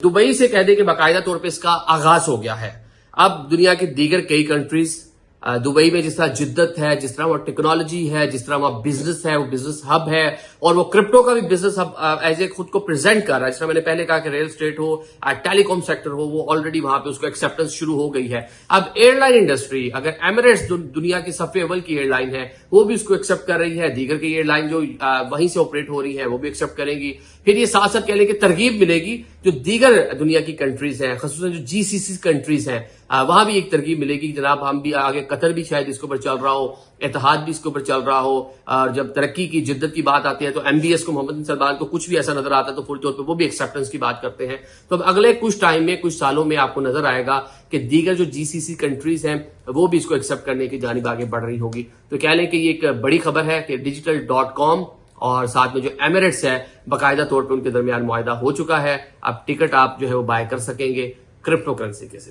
Dubai से कह दे कि बाकायदा तौर पे इसका आगाज हो गया है। अब दुनिया की दीगर कई कंट्रीज दुबई में जिस तरह जिद्दत है, जिस तरह वो टेक्नोलॉजी है, जिस तरह वहां बिजनेस है, वो बिजनेस हब है और वो क्रिप्टो का भी बिजनेस हब एज ए खुद को प्रेजेंट कर रहा है। जिस तरह मैंने पहले कहा कि रियल एस्टेट हो, टेलीकॉम सेक्टर हो, वो ऑलरेडी वहां पे उसको एक्सेप्टेंस शुरू हो गई है। अब एयरलाइन इंडस्ट्री, अगर एमिरेट्स दुनिया की सबसे अव्वल की एयरलाइन है, वो भी उसको एक्सेप्ट कर रही है। दीगर की एयरलाइन जो वहीं से ऑपरेट हो रही है वो भी एक्सेप्ट करेंगी। फिर ये साथ साथ कह लें कि तरगीब मिलेगी जो दीगर दुनिया की कंट्रीज हैं, खासतौर जो जीसीसी कंट्रीज हैं, वहां भी एक तरकीब मिलेगी कि जनाब हम भी आगे, कतर भी शायद इसके ऊपर चल रहा हो, इत्तेहाद भी इसके ऊपर चल रहा हो। और जब तरक्की की जिद्दत की बात आती है तो एमबीएस को, मोहम्मद बिन सलमान को कुछ भी ऐसा नजर आता है तो फुल तौर पे वो भी एक्सेप्टेंस की बात करते हैं। तो अब अगले कुछ टाइम में, कुछ सालों में आपको नजर आएगा कि दीगर जो जीसीसी कंट्रीज हैं वो भी इसको एक्सेप्ट करने की जानिब आगे बढ़ रही होगी। तो कह लें कि ये एक बड़ी खबर है कि digital.com और साथ में जो एमिरेट्स है, बाकायदा तौर पर उनके दरमियान मुआहदा हो चुका है। अब टिकट आप जो है वो बाय कर सकेंगे क्रिप्टो करेंसी के जरिए।